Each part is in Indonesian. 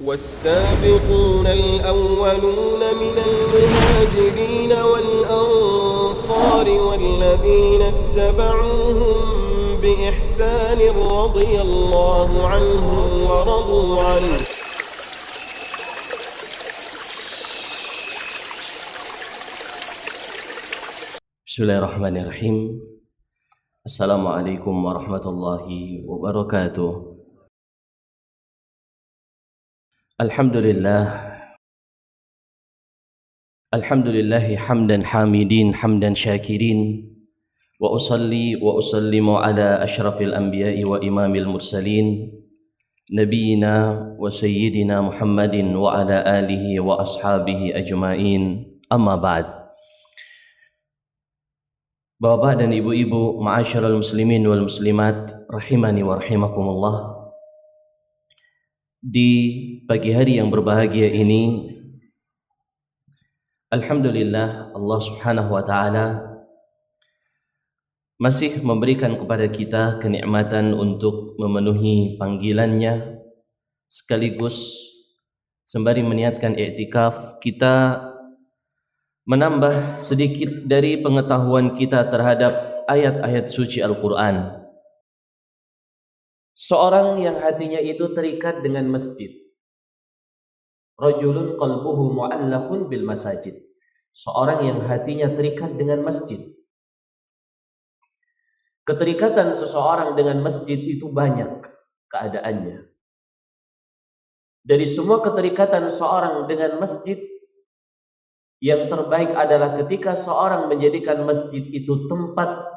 والسابقون الأولون من المهاجرين والأنصار والذين اتبعوهم بإحسان رضي الله عنهم ورضوا عنه. Bismillahirrahmanirrahim. Assalamualaikum warahmatullahi wabarakatuh. Alhamdulillahi hamdan hamidin hamdan syakirin wa usalli wa usallimu ala asyrafil anbiya'i wa imamil mursalin nabiyina wa sayyidina Muhammadin wa ala alihi wa ashabihi ajma'in. Amma ba'd. Bapak dan ibu-ibu, ma'asyiral muslimin wal muslimat, rahimani wa rahimakumullah. Di pagi hari yang berbahagia ini, alhamdulillah Allah Subhanahu wa taala masih memberikan kepada kita kenikmatan untuk memenuhi panggilannya, sekaligus sembari meniatkan i'tikaf, kita menambah sedikit dari pengetahuan kita terhadap ayat-ayat suci Al-Quran. Seorang yang hatinya itu terikat dengan masjid, rajulun qalbuhu mu'allaqun bil masajid, seorang yang hatinya terikat dengan masjid. Keterikatan seseorang dengan masjid itu banyak keadaannya. Dari semua keterikatan seorang dengan masjid, yang terbaik adalah ketika seorang menjadikan masjid itu tempat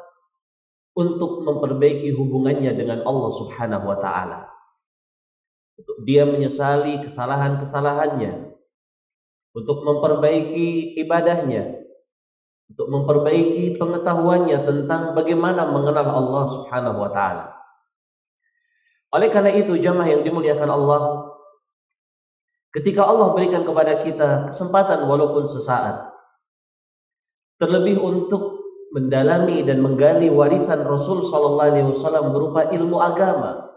untuk memperbaiki hubungannya dengan Allah Subhanahu wa taala. Untuk dia menyesali kesalahan-kesalahannya, untuk memperbaiki ibadahnya, untuk memperbaiki pengetahuannya tentang bagaimana mengenal Allah Subhanahu wa taala. Oleh karena itu, jamaah yang dimuliakan Allah, ketika Allah berikan kepada kita kesempatan walaupun sesaat, terlebih untuk mendalami dan menggali warisan Rasul sallallahu alaihi wasallam berupa ilmu agama,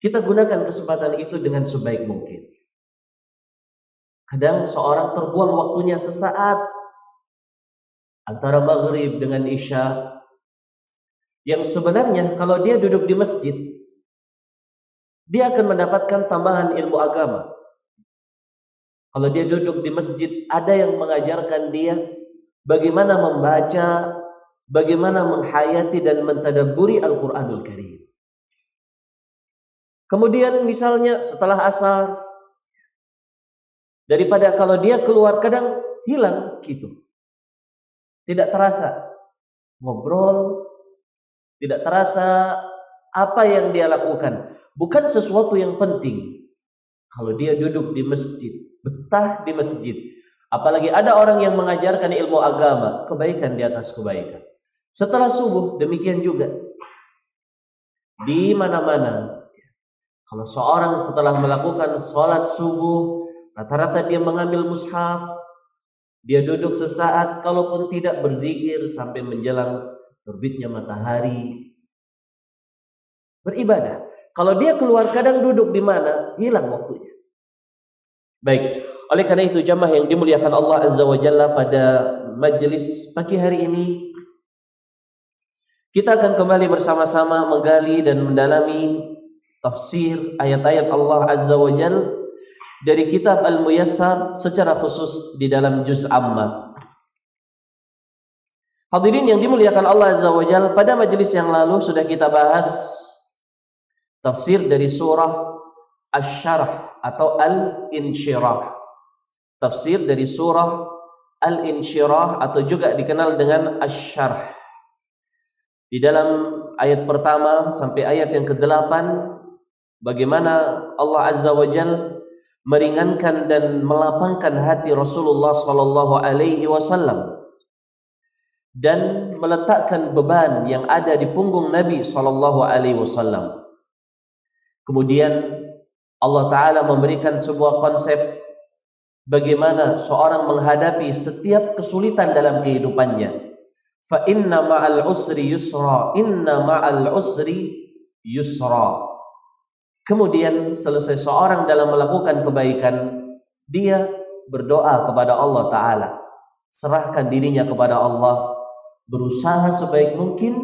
kita gunakan kesempatan itu dengan sebaik mungkin. Kadang seorang terbuang waktunya sesaat antara maghrib dengan isya, yang sebenarnya kalau dia duduk di masjid, dia akan mendapatkan tambahan ilmu agama. Kalau dia duduk di masjid, ada yang mengajarkan dia bagaimana membaca, bagaimana menghayati dan mentadabburi Al-Quranul Karim. Kemudian misalnya setelah asar, daripada kalau dia keluar, kadang hilang gitu. Tidak terasa ngobrol, tidak terasa apa yang dia lakukan. Bukan sesuatu yang penting. Kalau dia duduk di masjid, betah di masjid, apalagi ada orang yang mengajarkan ilmu agama, kebaikan di atas kebaikan. Setelah subuh, demikian juga. Di mana-mana, kalau seorang setelah melakukan sholat subuh, rata-rata dia mengambil mushaf, dia duduk sesaat, kalaupun tidak berzikir sampai menjelang terbitnya matahari, beribadah. Kalau dia keluar, kadang duduk di mana, hilang waktunya. Baik, oleh karena itu jamaah yang dimuliakan Allah Azza wa Jalla, pada majelis pagi hari ini kita akan kembali bersama-sama menggali dan mendalami tafsir ayat-ayat Allah Azza wa Jalla dari kitab Al-Muyassar, secara khusus di dalam juz Amma. Hadirin yang dimuliakan Allah Azza wa Jalla, pada majelis yang lalu sudah kita bahas tafsir dari surah Asy-Syarh atau Al-Insyirah. Tafsir dari surah Al-Insyirah atau juga dikenal dengan Asy-Syarh. Di dalam ayat pertama sampai ayat yang ke-8, bagaimana Allah Azza wa Jalla meringankan dan melapangkan hati Rasulullah sallallahu alaihi wasallam dan meletakkan beban yang ada di punggung Nabi sallallahu alaihi wasallam. Kemudian Allah Ta'ala memberikan sebuah konsep bagaimana seorang menghadapi setiap kesulitan dalam kehidupannya. Fa inna ma'al usri yusra, inna ma'al usri yusra. Kemudian selesai seorang dalam melakukan kebaikan, dia berdoa kepada Allah Ta'ala, serahkan dirinya kepada Allah, berusaha sebaik mungkin.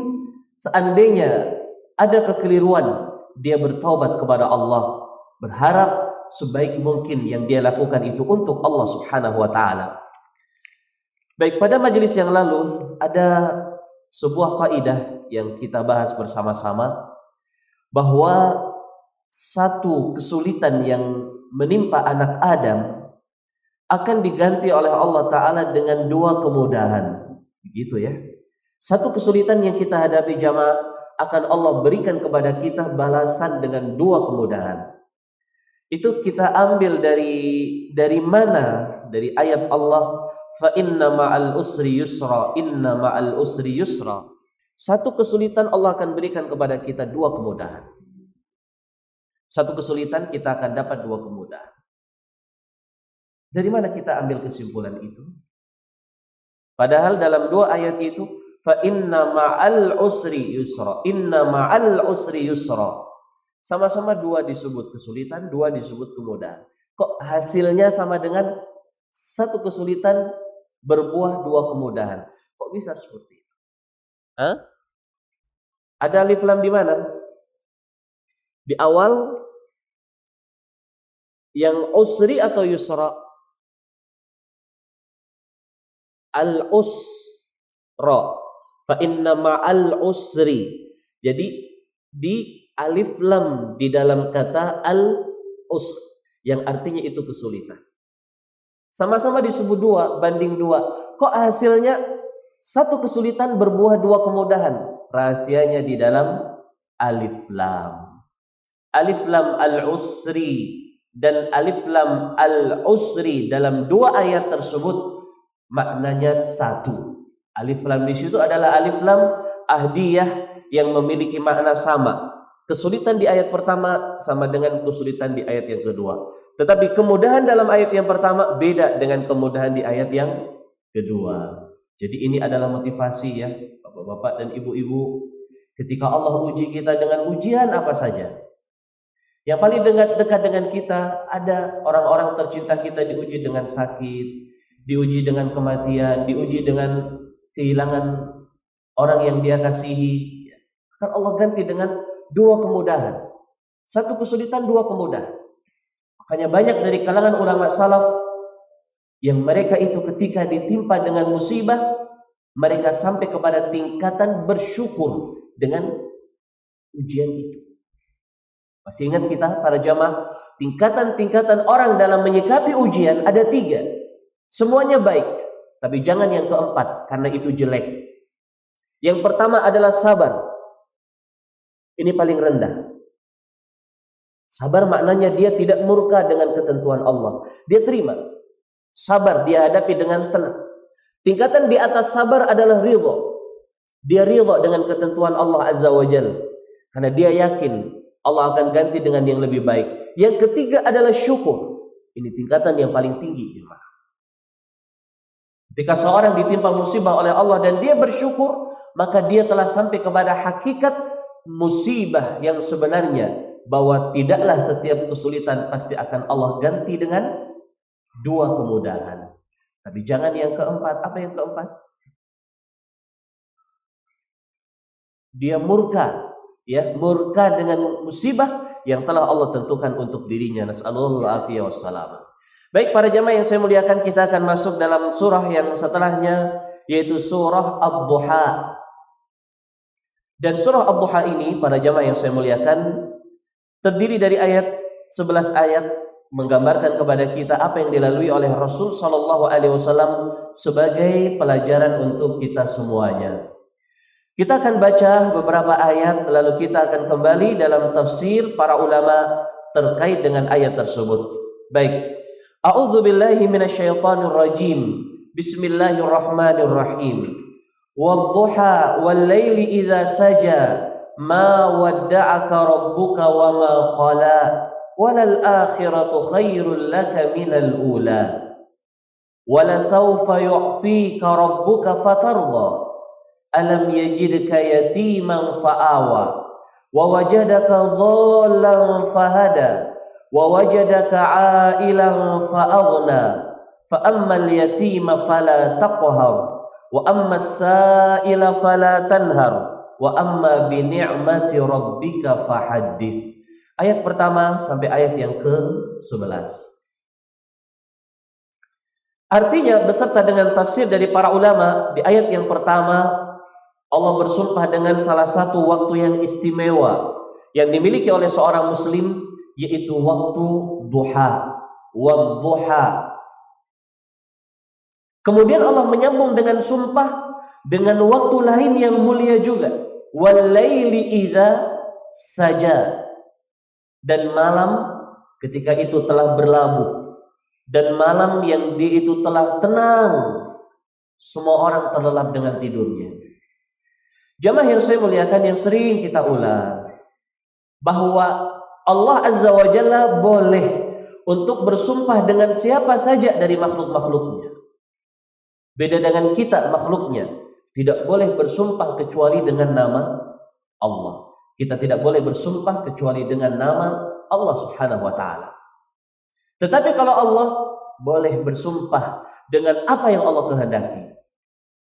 Seandainya ada kekeliruan, dia bertaubat kepada Allah, berharap sebaik mungkin yang dia lakukan itu untuk Allah Subhanahu wa Ta'ala. Baik, pada majelis yang lalu ada sebuah kaidah yang kita bahas bersama-sama, bahwa satu kesulitan yang menimpa anak Adam akan diganti oleh Allah Ta'ala dengan dua kemudahan. Begitu ya. Satu kesulitan yang kita hadapi jamaah, akan Allah berikan kepada kita balasan dengan dua kemudahan. Itu kita ambil dari mana? Dari ayat Allah, fa inna ma'al usri yusra, inna ma'al usri yusra. Satu kesulitan Allah akan berikan kepada kita dua kemudahan. Satu kesulitan kita akan dapat dua kemudahan. Dari mana kita ambil kesimpulan itu? Padahal dalam dua ayat itu, fa inna ma'al usri yusra, inna ma'al usri yusra. Sama-sama dua disebut kesulitan, dua disebut kemudahan. Kok hasilnya sama dengan satu kesulitan berbuah dua kemudahan? Kok bisa seperti itu? Ada alif lam di mana? Di awal yang usri atau yusra? Al-usra. Fa inna ma'al usri. Jadi di alif lam di dalam kata al-usr yang artinya itu kesulitan. Sama-sama disebut dua, banding dua. Kok hasilnya satu kesulitan berbuah dua kemudahan? Rahasianya di dalam alif lam. Alif lam al-usri dan alif lam al-usri dalam dua ayat tersebut maknanya satu. Alif lam di situ adalah alif lam ahdiyah yang memiliki makna sama. Kesulitan di ayat pertama sama dengan kesulitan di ayat yang kedua. Tetapi kemudahan dalam ayat yang pertama beda dengan kemudahan di ayat yang kedua. Jadi ini adalah motivasi ya, bapak-bapak dan ibu-ibu. Ketika Allah uji kita dengan ujian apa saja, yang paling dekat dengan kita, ada orang-orang tercinta kita diuji dengan sakit, diuji dengan kematian, diuji dengan kehilangan orang yang dia kasihi. Akan Allah ganti dengan dua kemudahan. Satu kesulitan, dua kemudahan. Makanya banyak dari kalangan ulama salaf yang mereka itu ketika ditimpa dengan musibah, mereka sampai kepada tingkatan bersyukur dengan ujian itu. Masih ingat kita para jamaah, tingkatan-tingkatan orang dalam menyikapi ujian ada tiga. Semuanya baik, tapi jangan yang keempat, karena itu jelek. Yang pertama adalah sabar. Ini paling rendah. Sabar maknanya dia tidak murka dengan ketentuan Allah. Dia terima. Sabar, dia hadapi dengan tenang. Tingkatan di atas sabar adalah ridha. Dia ridha dengan ketentuan Allah Azza wa Jalla, karena dia yakin Allah akan ganti dengan yang lebih baik. Yang ketiga adalah syukur. Ini tingkatan yang paling tinggi, jemaah. Ketika seorang ditimpa musibah oleh Allah dan dia bersyukur, maka dia telah sampai kepada hakikat musibah yang sebenarnya, bahwa tidaklah setiap kesulitan pasti akan Allah ganti dengan dua kemudahan. Tapi jangan yang keempat. Apa yang keempat? Dia murka, ya, murka dengan musibah yang telah Allah tentukan untuk dirinya. Nas'alullah afiyah wassalam. Baik para jamaah yang saya muliakan, kita akan masuk dalam surah yang setelahnya, yaitu surah Ad-Duha. Dan surah Ad-Duha ini para jamaah yang saya muliakan terdiri dari 11 ayat, menggambarkan kepada kita apa yang dilalui oleh Rasul sallallahu alaihi wasallam sebagai pelajaran untuk kita semuanya. Kita akan baca beberapa ayat, lalu kita akan kembali dalam tafsir para ulama terkait dengan ayat tersebut. Baik. A'udzu billahi minasyaitonir rajim. Bismillahirrahmanirrahim. Wadduha wal laili idza saja ma wadda'aka rabbuka wa ma qala walal akhiratu khairul laka minal ula wala sawfa yu'tika rabbuka fatarda alam yajidka yatiman fa'awa wa wajadaka dhallan fahada, wa wajadaka 'ailan fa'aghna, fa ammal yatima fala taqhar, wa ammas sa'ila fala tanhar, wa amma bi ni'mati rabbika fahaddits. Ayat pertama sampai ayat yang ke-11. Artinya beserta dengan tafsir dari para ulama, di ayat yang pertama Allah bersumpah dengan salah satu waktu yang istimewa yang dimiliki oleh seorang muslim, yaitu waktu duha, wadduha. Kemudian Allah menyambung dengan sumpah dengan waktu lain yang mulia juga, wal laili idza saja, dan malam ketika itu telah berlabuh, dan malam yang dia itu telah tenang, semua orang terlelap dengan tidurnya. Jamaah yang saya muliakan, yang sering kita ulang, bahwa Allah Azza wa Jalla boleh untuk bersumpah dengan siapa saja dari makhluk-makhluknya. Beda dengan kita makhluknya, tidak boleh bersumpah kecuali dengan nama Allah. Kita tidak boleh bersumpah kecuali dengan nama Allah Subhanahu wa ta'ala. Tetapi kalau Allah boleh bersumpah dengan apa yang Allah kehendaki.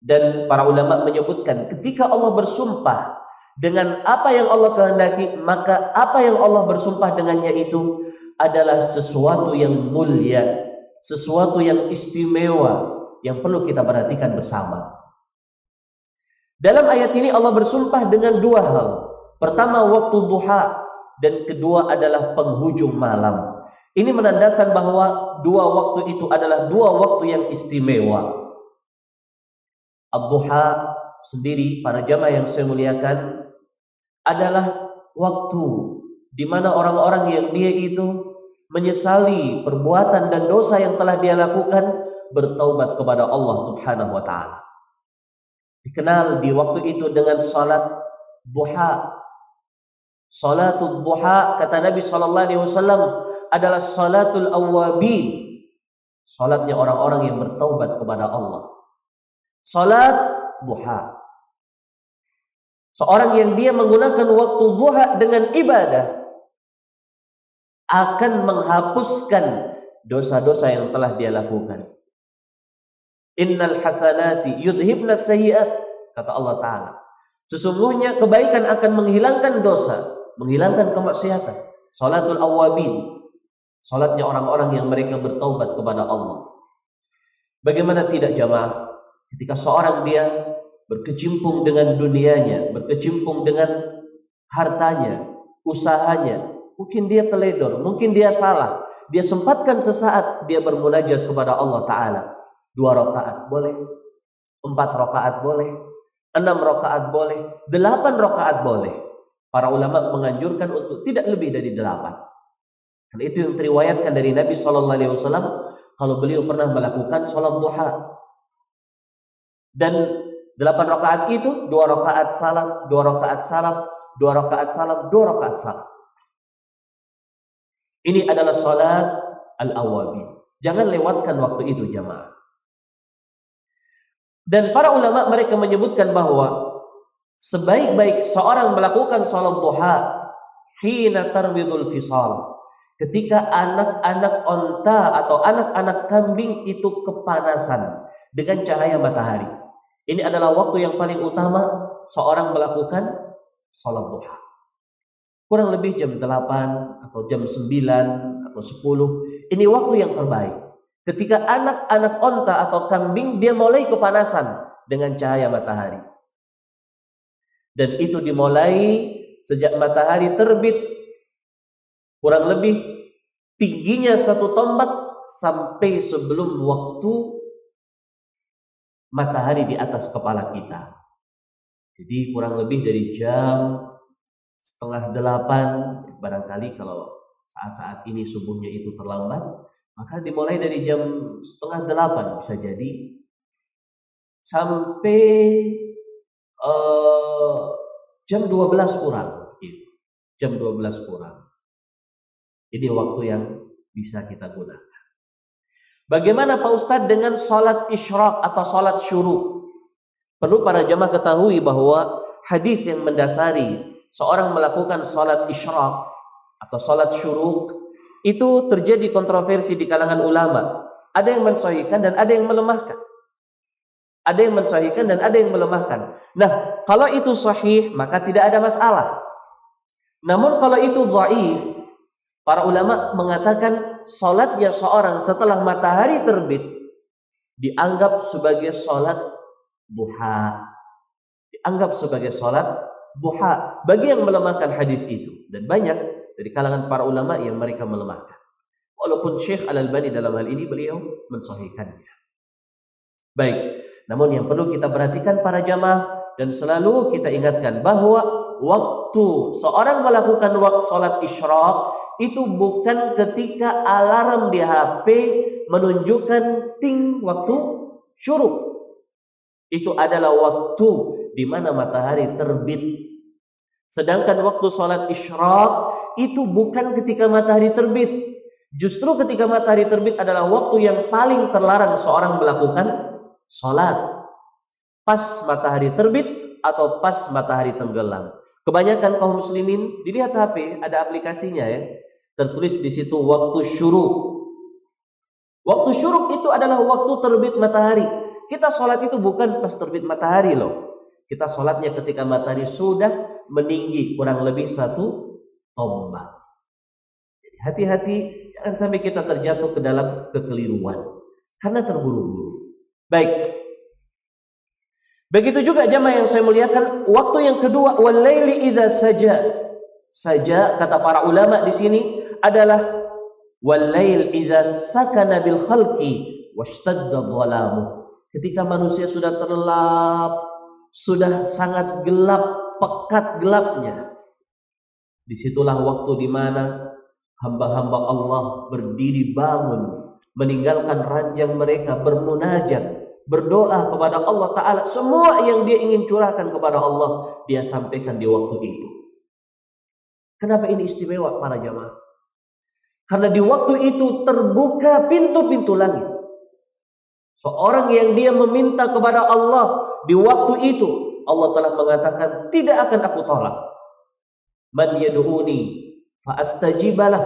Dan para ulama menyebutkan ketika Allah bersumpah dengan apa yang Allah kehendaki, maka apa yang Allah bersumpah dengannya itu adalah sesuatu yang mulia, sesuatu yang istimewa, yang perlu kita perhatikan bersama. Dalam ayat ini Allah bersumpah dengan dua hal. Pertama waktu duha, dan kedua adalah penghujung malam. Ini menandakan bahwa dua waktu itu adalah dua waktu yang istimewa. Ad-duha sendiri, para jamaah yang saya muliakan, adalah waktu di mana orang-orang yang dia itu menyesali perbuatan dan dosa yang telah dia lakukan, bertaubat kepada Allah Subhanahu wa ta'ala. Dikenal di waktu itu dengan salat duha. Salatul duha, kata Nabi SAW, adalah salatul awwabin, salatnya orang-orang yang bertaubat kepada Allah. Salat duha, seorang yang dia menggunakan waktu duha dengan ibadah akan menghapuskan dosa-dosa yang telah dia lakukan. Innal hasanati yudhibna sayyi'at, kata Allah Ta'ala. Sesungguhnya kebaikan akan menghilangkan dosa, menghilangkan kemaksiatan. Salatul awwabin, salatnya orang-orang yang mereka bertaubat kepada Allah. Bagaimana tidak jamaah, ketika seorang dia berkecimpung dengan dunianya, berkecimpung dengan hartanya, usahanya, mungkin dia teledor, mungkin dia salah, dia sempatkan sesaat dia bermunajat kepada Allah Ta'ala. 2 rakaat boleh, 4 rakaat boleh, 6 rakaat boleh, 8 rakaat boleh. Para ulama menganjurkan untuk tidak lebih dari 8. Dan itu yang teriwayatkan dari Nabi SAW, kalau beliau pernah melakukan sholat duha. Dan 8 rakaat itu 2 rakaat salam, 2 rakaat salam, 2 rakaat salam, 2 rakaat salam. Ini adalah salat al-awwabin. Jangan lewatkan waktu itu jamaah. Dan para ulama mereka menyebutkan bahwa sebaik-baik seorang melakukan salat duha hina tarwidul fisal, ketika anak-anak onta atau anak-anak kambing itu kepanasan dengan cahaya matahari. Ini adalah waktu yang paling utama seorang melakukan salat duha. Kurang lebih jam 8 atau jam 9 atau 10. Ini waktu yang terbaik. Ketika anak-anak onta atau kambing dia mulai kepanasan dengan cahaya matahari. Dan itu dimulai sejak matahari terbit, kurang lebih tingginya 1 tombak sampai sebelum waktu matahari di atas kepala kita. Jadi kurang lebih dari jam 7:30, barangkali kalau saat-saat ini subuhnya itu terlambat, maka dimulai dari jam 7:30 bisa jadi sampai jam 12 kurang. Jam 12 kurang. Ini waktu yang bisa kita gunakan. Bagaimana Pak Ustadz dengan salat isyraq atau salat syuruk? Perlu para jamaah ketahui bahwa hadis yang mendasari seorang melakukan salat isyraq atau salat syuruk, itu terjadi kontroversi di kalangan ulama. Ada yang mensahihkan dan ada yang melemahkan. Ada yang mensahihkan dan ada yang melemahkan. Nah, kalau itu sahih maka tidak ada masalah. Namun kalau itu dhaif, para ulama mengatakan salatnya seorang setelah matahari terbit dianggap sebagai salat duha. Dianggap sebagai salat duha bagi yang melemahkan hadis itu, dan banyak dari kalangan para ulama yang mereka melemahkan. Walaupun Syekh Al-Albani dalam hal ini beliau mensahihkannya. Baik, namun yang perlu kita perhatikan para jamaah dan selalu kita ingatkan bahwa waktu seorang melakukan waktu salat isyraq itu bukan ketika alarm di HP menunjukkan ting waktu syuruk. Itu adalah waktu di mana matahari terbit. Sedangkan waktu salat isyraq itu bukan ketika matahari terbit. Justru ketika matahari terbit adalah waktu yang paling terlarang seorang melakukan salat. Pas matahari terbit atau pas matahari tenggelam. Kebanyakan kaum muslimin dilihat HP ada aplikasinya ya. Tertulis di situ waktu syuruk. Waktu syuruk itu adalah waktu terbit matahari. Kita salat itu bukan pas terbit matahari loh. Kita salatnya ketika matahari sudah meninggi kurang lebih 1 tombak. Jadi hati-hati jangan sampai kita terjatuh ke dalam kekeliruan karena terburu-buru. Baik. Begitu juga jamaah yang saya muliakan, waktu yang kedua wal-laili idza saja. Saja kata para ulama di sini adalah wal-lail idza sakana bil khalqi washtadda dhalamu. Ketika manusia sudah terlelap, sudah sangat gelap, pekat gelapnya. Disitulah waktu di mana hamba-hamba Allah berdiri bangun, meninggalkan ranjang mereka, bermunajat, berdoa kepada Allah Ta'ala. Semua yang dia ingin curahkan kepada Allah, dia sampaikan di waktu itu. Kenapa ini istimewa para jamaah? Karena di waktu itu terbuka pintu-pintu langit. Seorang yang dia meminta kepada Allah di waktu itu, Allah telah mengatakan, tidak akan aku tolak. Man yad'uni fa astajibalah,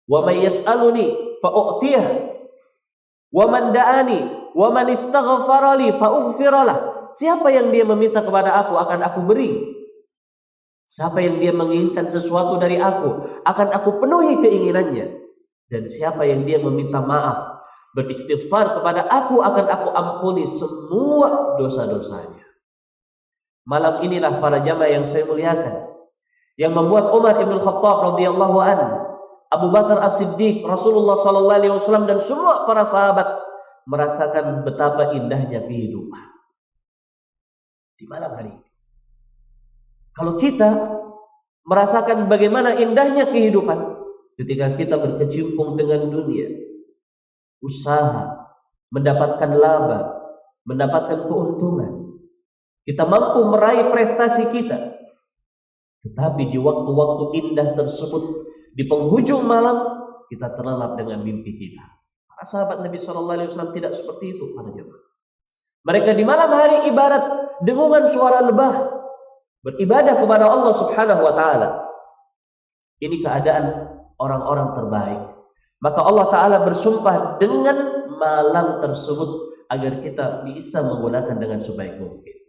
wa man yas'aluni fa u'tiyah, wa man da'ani wa man istaghfara li fa ughfiralah. Siapa yang dia meminta kepada aku akan aku beri. Siapa yang dia menginginkan sesuatu dari aku akan aku penuhi keinginannya. Dan siapa yang dia meminta maaf, beristighfar kepada aku akan aku ampuni semua dosa-dosanya. Malam inilah para jamaah yang saya muliakan, yang membuat Umar bin Khattab radhiyallahu anhu, Abu Bakar As-Siddiq, Rasulullah sallallahu alaihi wasallam dan semua para sahabat merasakan betapa indahnya kehidupan di malam hari itu. Kalau kita merasakan bagaimana indahnya kehidupan ketika kita berkecimpung dengan dunia, usaha, mendapatkan laba, mendapatkan keuntungan, kita mampu meraih prestasi kita. Tetapi di waktu-waktu indah tersebut, di penghujung malam, kita terlelap dengan mimpi kita. Para sahabat Nabi SAW tidak seperti itu para jemaah. Mereka di malam hari ibarat dengungan suara lebah, beribadah kepada Allah Subhanahu wa Ta'ala. Ini keadaan orang-orang terbaik. Maka Allah Ta'ala bersumpah dengan malam tersebut agar kita bisa menggunakan dengan sebaik mungkin.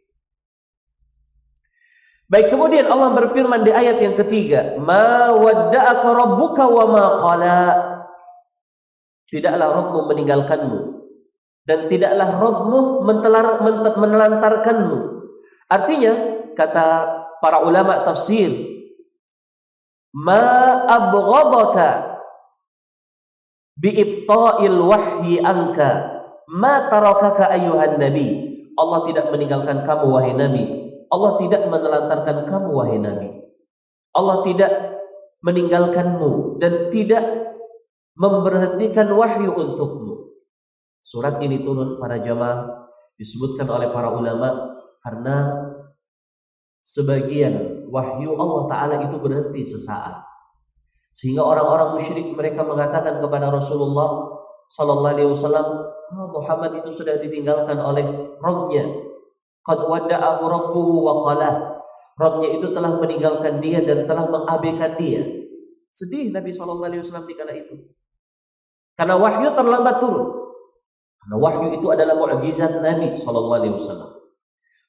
Baik, kemudian Allah berfirman di ayat yang ketiga, ma wadda'aka rabbuka wa ma qala. Tidaklah Rabbmu meninggalkanmu dan tidaklah Rabbmu menelantarkanmu. Artinya, kata para ulama tafsir, ma abghadaka bi'ibta'il wahyi anka ma tarakaka ayyuhan nabi. Allah tidak meninggalkan kamu wahai nabi. Allah tidak menelantarkan kamu wahai nabi. Allah tidak meninggalkanmu dan tidak memberhentikan wahyu untukmu. Surat ini turun para jamaah disebutkan oleh para ulama karena sebagian wahyu Allah Ta'ala itu berhenti sesaat, sehingga orang-orang musyrik mereka mengatakan kepada Rasulullah Sallallahu Alaihi Wasallam, Muhammad itu sudah ditinggalkan oleh Rabbnya. Qad wadda'ahu rabbuhu wa qalah. Rabbnya itu telah meninggalkan dia dan telah mengabaikan dia. Sedih Nabi SAW di kala itu. Karena wahyu terlambat turun. Karena wahyu itu adalah mukjizat Nabi SAW.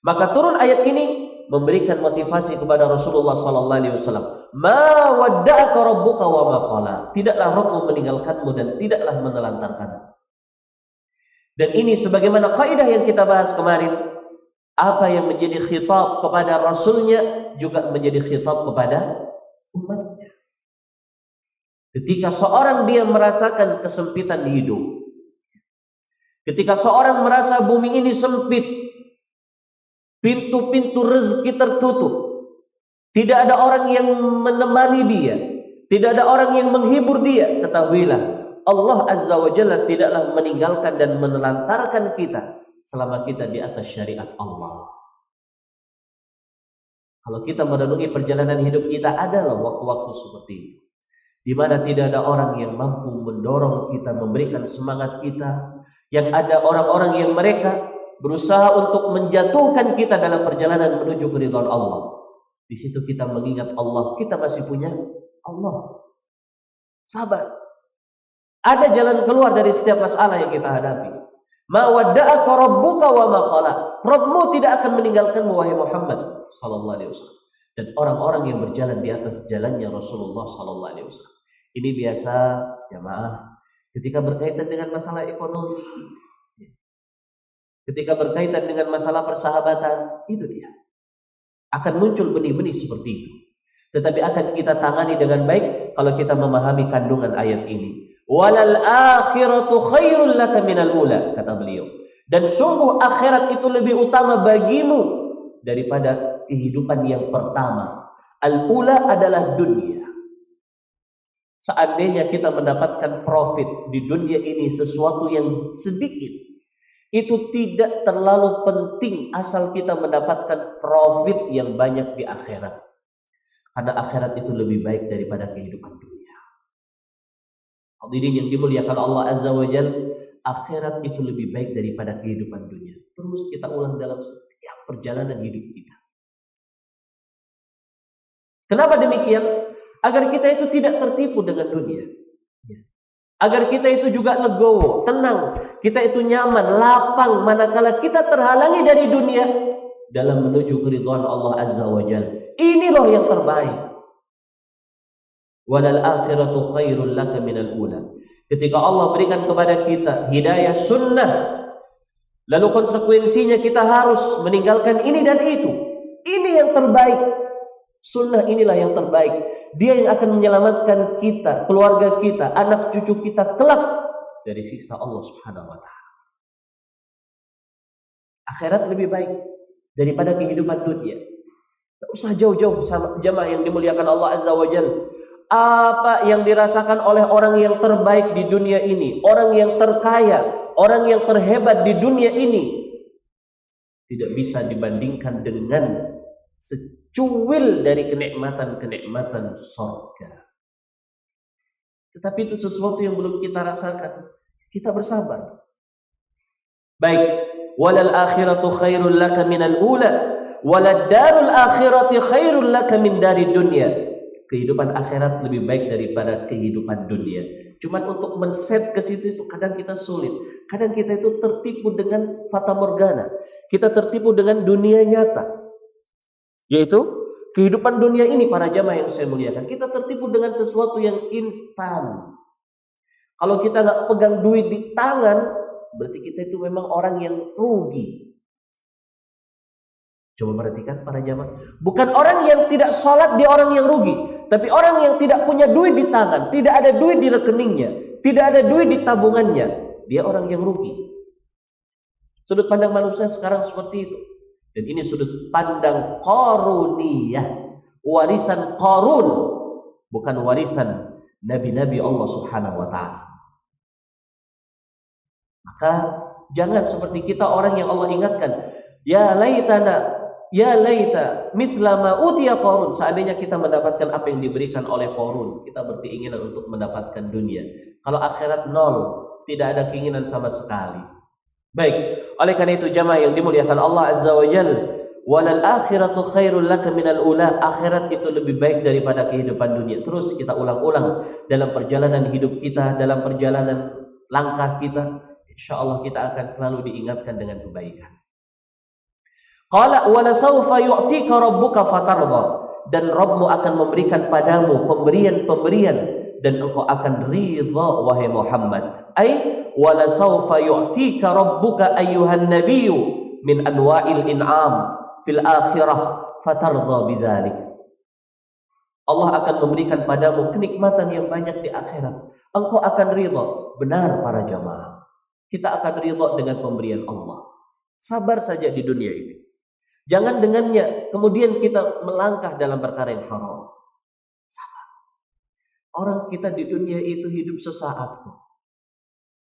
Maka turun ayat ini memberikan motivasi kepada Rasulullah SAW. Ma wadda'aka rabbuka wa ma qala. Tidaklah Rabbmu meninggalkanmu dan tidaklah menelantarkanmu. Dan ini sebagaimana kaidah yang kita bahas kemarin, apa yang menjadi khitab kepada Rasulnya juga menjadi khitab kepada umatnya. Ketika seorang dia merasakan kesempitan di hidup, ketika seorang merasa bumi ini sempit, pintu-pintu rezeki tertutup, tidak ada orang yang menemani dia, tidak ada orang yang menghibur dia, ketahuilah Allah Azza wa Jalla tidaklah meninggalkan dan menelantarkan kita selama kita di atas syariat Allah. Kalau kita merenungi perjalanan hidup kita, ada loh waktu-waktu seperti itu, di mana tidak ada orang yang mampu mendorong kita, memberikan semangat kita. Yang ada orang-orang yang mereka berusaha untuk menjatuhkan kita dalam perjalanan menuju keridhaan Allah. Di situ kita mengingat Allah, kita masih punya Allah. Sabar. Ada jalan keluar dari setiap masalah yang kita hadapi. Ma wadda'aka rabbuka wa ma qala. Rabbmu tidak akan meninggalkanmu wahai Muhammad sallallahu alaihi wasallam. Dan orang-orang yang berjalan di atas jalannya Rasulullah sallallahu alaihi wasallam. Ini biasa jamaah ketika berkaitan dengan masalah ekonomi, ketika berkaitan dengan masalah persahabatan, itu dia. Akan muncul benih-benih seperti itu. Tetapi akan kita tangani dengan baik kalau kita memahami kandungan ayat ini. Walal akhiratu khairul laka minal ula, kata beliau. Dan sungguh akhirat itu lebih utama bagimu daripada kehidupan yang pertama. Al-ula adalah dunia. Seandainya kita mendapatkan profit di dunia ini sesuatu yang sedikit, itu tidak terlalu penting asal kita mendapatkan profit yang banyak di akhirat. Karena akhirat itu lebih baik daripada kehidupan dunia. Hadirin yang dimuliakan Allah Azza wa Jalla, akhirat itu lebih baik daripada kehidupan dunia. Terus kita ulang dalam setiap perjalanan hidup kita. Kenapa demikian? Agar kita itu tidak tertipu dengan dunia. Agar kita itu juga legowo, tenang, kita itu nyaman, lapang manakala kita terhalangi dari dunia dalam menuju keridhaan Allah Azza wa Jalla. Ini loh yang terbaik. Walal akhiratu khairul laka minal ula. Ketika Allah berikan kepada kita hidayah sunnah, lalu konsekuensinya kita harus meninggalkan ini dan itu. Ini yang terbaik. Sunnah inilah yang terbaik. Dia yang akan menyelamatkan kita, keluarga kita, anak cucu kita kelak dari siksa Allah Subhanahu wa taala. Akhirat lebih baik daripada kehidupan dunia. Tidak usah jauh-jauh sama jamaah yang dimuliakan Allah Azza wa Jalla. Apa yang dirasakan oleh orang yang terbaik di dunia ini, orang yang terkaya, orang yang terhebat di dunia ini, tidak bisa dibandingkan dengan secuil dari kenikmatan-kenikmatan surga. Tetapi itu sesuatu yang belum kita rasakan. Kita bersabar. Baik, walal akhiratu khairul laka minal ula, walad darul akhirati khairul laka min dari dunia. Kehidupan akhirat lebih baik daripada kehidupan dunia. Cuma untuk men-set ke situ itu kadang kita sulit. Kadang kita itu tertipu dengan fata morgana. Kita tertipu dengan dunia nyata. Yaitu kehidupan dunia ini, para jamaah yang saya muliakan. Kita tertipu dengan sesuatu yang instan. Kalau kita nggak pegang duit di tangan, berarti kita itu memang orang yang rugi. Coba perhatikan para jamaah. Bukan orang yang tidak sholat dia orang yang rugi. Tapi orang yang tidak punya duit di tangan, tidak ada duit di rekeningnya, tidak ada duit di tabungannya, dia orang yang rugi. Sudut pandang manusia sekarang seperti itu. Dan ini sudut pandang Qaruniyah, warisan Qarun, bukan warisan nabi-nabi Allah Subhanahu wa taala. Maka jangan seperti kita orang yang Allah ingatkan, ya laita mithla ma utiya Qarun. Seandainya kita mendapatkan apa yang diberikan oleh Qarun, kita berkeinginan untuk mendapatkan dunia. Kalau akhirat nol, tidak ada keinginan sama sekali. Baik, oleh karena itu jamaah yang dimuliakan Allah Azza wa Jalla, walal akhiratu khairul laka minal ula, akhirat itu lebih baik daripada kehidupan dunia. Terus kita ulang-ulang dalam perjalanan hidup kita, dalam perjalanan langkah kita, insyaallah kita akan selalu diingatkan dengan kebaikan. Qala wala sawfa yu'tika rabbuka fatardha, dan Rabbmu akan memberikan padamu pemberian-pemberian dan engkau akan ridha wahai Muhammad. Ai wala sawfa yu'tika rabbuka ayyuhan nabiyyu min anwa'il in'am fil akhirah fatardha bidzalik. Allah akan memberikan padamu kenikmatan yang banyak di akhirat. Engkau akan ridha. Benar para jamaah. Kita akan ridha dengan pemberian Allah. Sabar saja di dunia ini. Jangan dengannya kemudian kita melangkah dalam perkara yang haram. Sabar. Orang kita di dunia itu hidup sesaat.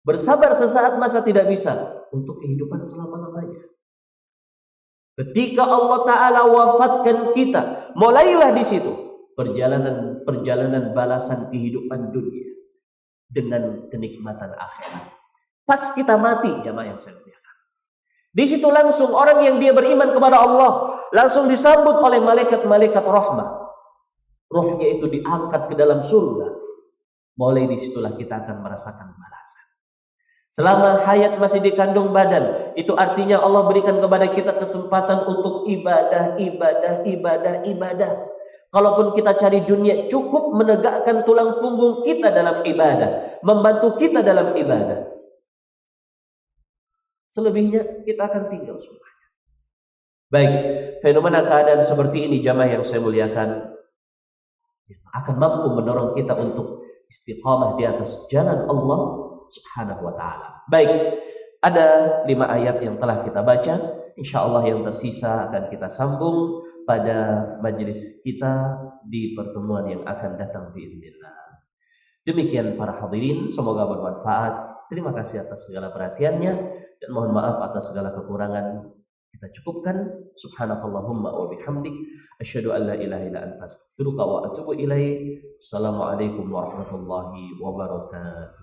Bersabar sesaat masa tidak bisa untuk kehidupan selama-lamanya. Ketika Allah Ta'ala wafatkan kita, mulailah di situ perjalanan balasan kehidupan dunia dengan kenikmatan akhirat. Pas kita mati, jamaah yang saya muliakan, di situ langsung orang yang dia beriman kepada Allah langsung disambut oleh malaikat-malaikat rahmah. Rohnya itu diangkat ke dalam surga. Mulai disitulah kita akan merasakan balasan. Selama hayat masih dikandung badan, itu artinya Allah berikan kepada kita kesempatan untuk ibadah. Kalaupun kita cari dunia, cukup menegakkan tulang punggung kita dalam ibadah, membantu kita dalam ibadah. Selebihnya kita akan tinggal semuanya. Baik, fenomena keadaan seperti ini jamaah yang saya muliakan akan mampu mendorong kita untuk istiqamah di atas jalan Allah Subhanahu wa ta'ala. Baik, ada 5 ayat yang telah kita baca. InsyaAllah yang tersisa akan kita sambung pada majelis kita di pertemuan yang akan datang biidznillah. Demikian para hadirin, semoga bermanfaat. Terima kasih atas segala perhatiannya dan mohon maaf atas segala kekurangan. Kita cukupkan. Subhanakallahumma wa bihamdik, asyhadu an la ilaha illa anta astaghfiruka wa atubu ilaik. Assalamualaikum warahmatullahi wabarakatuh.